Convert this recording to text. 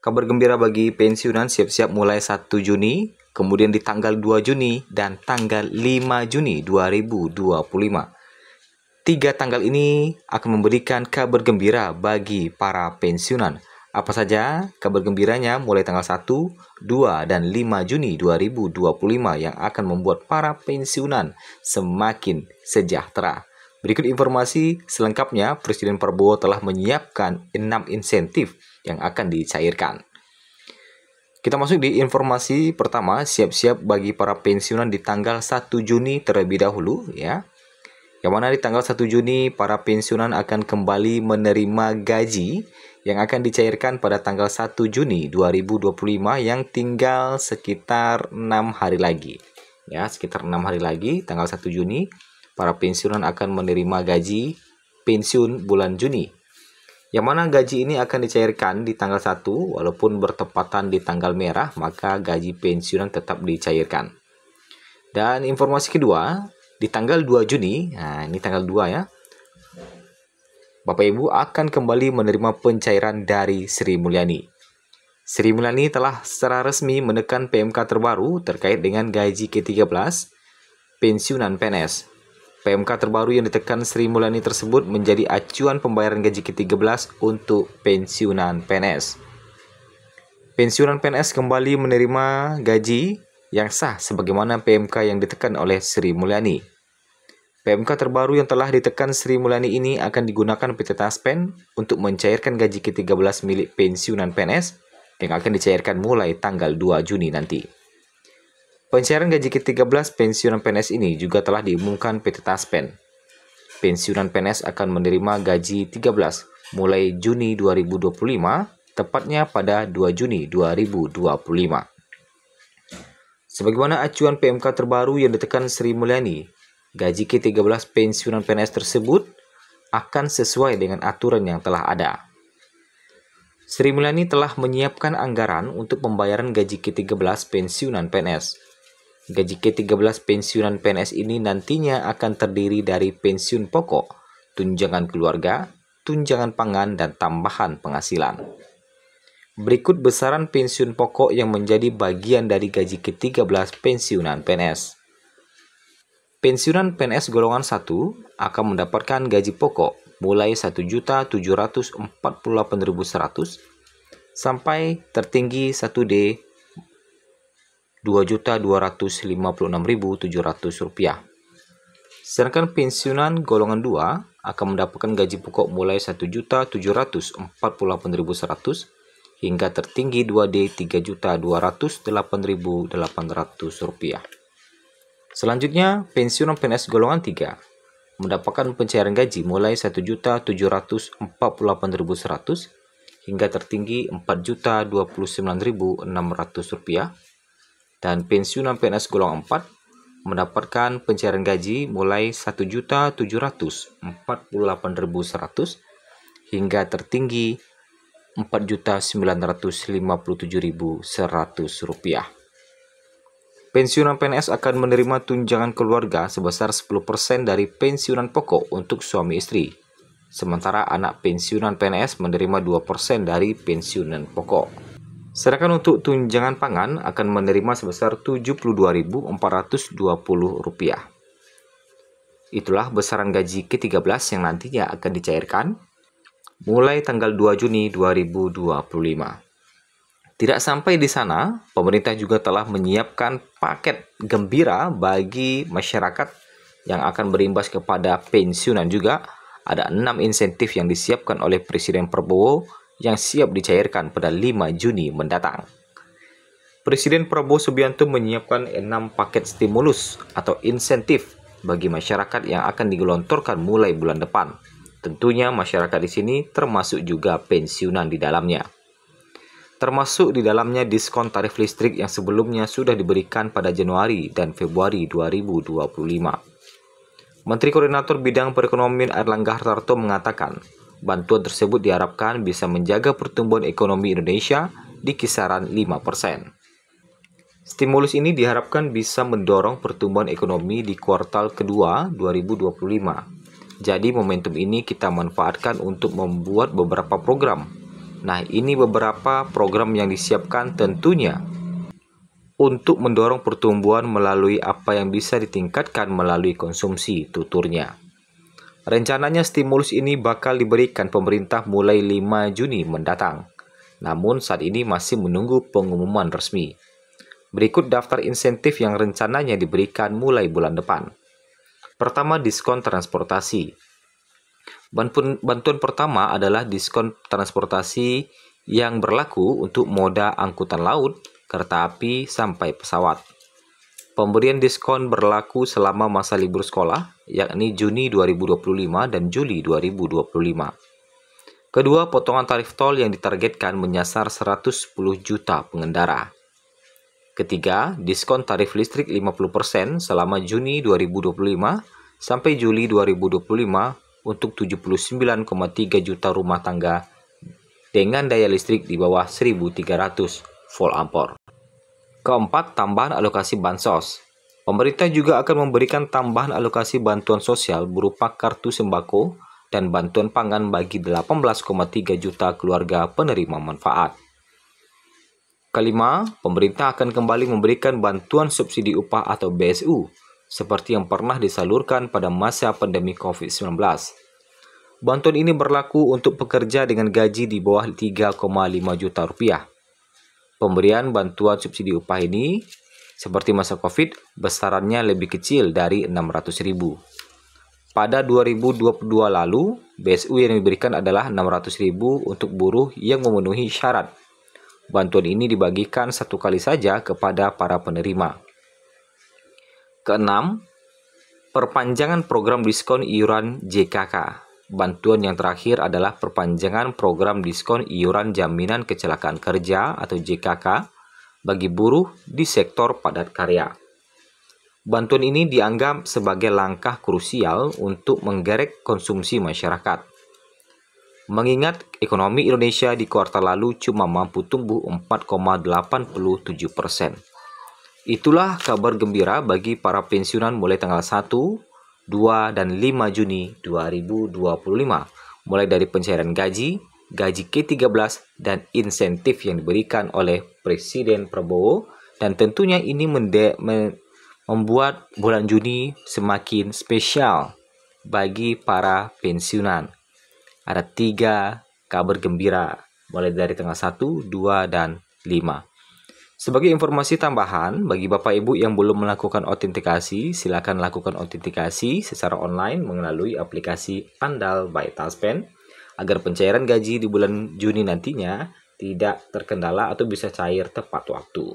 Kabar gembira bagi pensiunan siap-siap mulai 1 Juni, kemudian di tanggal 2 Juni dan tanggal 5 Juni 2025. Tiga tanggal ini akan memberikan kabar gembira bagi para pensiunan. Apa saja kabar gembiranya mulai tanggal 1, 2, dan 5 Juni 2025 yang akan membuat para pensiunan semakin sejahtera. Berikut informasi selengkapnya. Presiden Prabowo telah menyiapkan 6 insentif yang akan dicairkan. Kita masuk di informasi pertama, siap-siap bagi para pensiunan di tanggal 1 Juni terlebih dahulu ya. Yang mana di tanggal 1 Juni para pensiunan akan kembali menerima gaji yang akan dicairkan pada tanggal 1 Juni 2025 yang tinggal sekitar 6 hari lagi. Ya, sekitar 6 hari lagi tanggal 1 Juni para pensiunan akan menerima gaji pensiun bulan Juni. Yang mana gaji ini akan dicairkan di tanggal 1, walaupun bertepatan di tanggal merah, maka gaji pensiunan tetap dicairkan. Dan informasi kedua, di tanggal 2 Juni, nah ini tanggal 2 ya, Bapak Ibu akan kembali menerima pencairan dari Sri Mulyani. Sri Mulyani telah secara resmi menekan PMK terbaru terkait dengan gaji ke-13 pensiunan PNS. PMK terbaru yang ditekan Sri Mulyani tersebut menjadi acuan pembayaran gaji ke-13 untuk pensiunan PNS. Pensiunan PNS kembali menerima gaji yang sah sebagaimana PMK yang ditekan oleh Sri Mulyani. PMK terbaru yang telah ditekan Sri Mulyani ini akan digunakan PT Taspen untuk mencairkan gaji ke-13 milik pensiunan PNS yang akan dicairkan mulai tanggal 2 Juni nanti. Pencairan gaji ke-13 pensiunan PNS ini juga telah diumumkan PT Taspen. Pensiunan PNS akan menerima gaji 13 mulai Juni 2025, tepatnya pada 2 Juni 2025. Sebagaimana acuan PMK terbaru yang ditekan Sri Mulyani, gaji ke-13 pensiunan PNS tersebut akan sesuai dengan aturan yang telah ada. Sri Mulyani telah menyiapkan anggaran untuk pembayaran gaji ke-13 pensiunan PNS. Gaji ke-13 pensiunan PNS ini nantinya akan terdiri dari pensiun pokok, tunjangan keluarga, tunjangan pangan, dan tambahan penghasilan. Berikut besaran pensiun pokok yang menjadi bagian dari gaji ke-13 pensiunan PNS. Pensiunan PNS golongan 1 akan mendapatkan gaji pokok mulai Rp1.748.100 sampai tertinggi 1D Rp2.256.700. Sedangkan pensiunan golongan 2 akan mendapatkan gaji pokok mulai Rp1.748.100 hingga tertinggi 2D Rp3.208.800. Selanjutnya, pensiunan PNS golongan 3 mendapatkan pencairan gaji mulai Rp1.748.100 hingga tertinggi Rp4.029.600. Dan pensiunan PNS golongan 4 mendapatkan pencairan gaji mulai Rp1.748.100 hingga tertinggi Rp4.957.100. Pensiunan PNS akan menerima tunjangan keluarga sebesar 10% dari pensiunan pokok untuk suami istri. Sementara anak pensiunan PNS menerima 2% dari pensiunan pokok. Sedangkan untuk tunjangan pangan akan menerima sebesar Rp72.420. Itulah besaran gaji ke-13 yang nantinya akan dicairkan mulai tanggal 2 Juni 2025. Tidak sampai di sana, pemerintah juga telah menyiapkan paket gembira bagi masyarakat yang akan berimbas kepada pensiunan juga. Ada 6 insentif yang disiapkan oleh Presiden Prabowo yang siap dicairkan pada 5 Juni mendatang. Presiden Prabowo Subianto menyiapkan 6 paket stimulus atau insentif bagi masyarakat yang akan digelontorkan mulai bulan depan. Tentunya masyarakat di sini termasuk juga pensiunan di dalamnya. Termasuk di dalamnya diskon tarif listrik yang sebelumnya sudah diberikan pada Januari dan Februari 2025. Menteri Koordinator Bidang Perekonomian Airlangga Hartarto mengatakan, bantuan tersebut diharapkan bisa menjaga pertumbuhan ekonomi Indonesia di kisaran 5%. Stimulus ini diharapkan bisa mendorong pertumbuhan ekonomi di kuartal kedua 2025. Jadi momentum ini kita manfaatkan untuk membuat beberapa program Nah, ini beberapa program yang disiapkan tentunya untuk mendorong pertumbuhan melalui apa yang bisa ditingkatkan melalui konsumsi, tuturnya. Rencananya stimulus ini bakal diberikan pemerintah mulai 5 Juni mendatang. Namun saat ini masih menunggu pengumuman resmi. Berikut daftar insentif yang rencananya diberikan mulai bulan depan. Pertama, diskon transportasi. Bantuan pertama adalah diskon transportasi yang berlaku untuk moda angkutan laut, kereta api, sampai pesawat. Pemberian diskon berlaku selama masa libur sekolah, yakni Juni 2025 dan Juli 2025. Kedua, potongan tarif tol yang ditargetkan menyasar 110 juta pengendara. Ketiga, diskon tarif listrik 50% selama Juni 2025 sampai Juli 2025 untuk 79,3 juta rumah tangga dengan daya listrik di bawah 1.300 volt ampere. Keempat, tambahan alokasi bansos. Pemerintah juga akan memberikan tambahan alokasi bantuan sosial berupa kartu sembako dan bantuan pangan bagi 18,3 juta keluarga penerima manfaat. Kelima, pemerintah akan kembali memberikan bantuan subsidi upah atau BSU, seperti yang pernah disalurkan pada masa pandemi COVID-19. Bantuan ini berlaku untuk pekerja dengan gaji di bawah 3,5 juta rupiah. Pemberian bantuan subsidi upah ini, seperti masa COVID, besarannya lebih kecil dari 600.000. Pada 2022 lalu, BSU yang diberikan adalah 600.000 untuk buruh yang memenuhi syarat. Bantuan ini dibagikan satu kali saja kepada para penerima. Keenam, perpanjangan program diskon iuran JKK. Bantuan yang terakhir adalah perpanjangan program diskon iuran jaminan kecelakaan kerja atau JKK bagi buruh di sektor padat karya. Bantuan ini dianggap sebagai langkah krusial untuk menggerek konsumsi masyarakat. Mengingat ekonomi Indonesia di kuartal lalu cuma mampu tumbuh 4,87%. Itulah kabar gembira bagi para pensiunan mulai tanggal 1, 2, dan 5 Juni 2025, mulai dari pencairan gaji, gaji ke-13, dan insentif yang diberikan oleh Presiden Prabowo, dan tentunya ini membuat bulan Juni semakin spesial bagi para pensiunan. Ada 3 kabar gembira, mulai dari tanggal 1, 2, dan 5. Sebagai informasi tambahan, bagi Bapak Ibu yang belum melakukan autentikasi, silakan lakukan autentikasi secara online melalui aplikasi Andal by Taspen agar pencairan gaji di bulan Juni nantinya tidak terkendala atau bisa cair tepat waktu.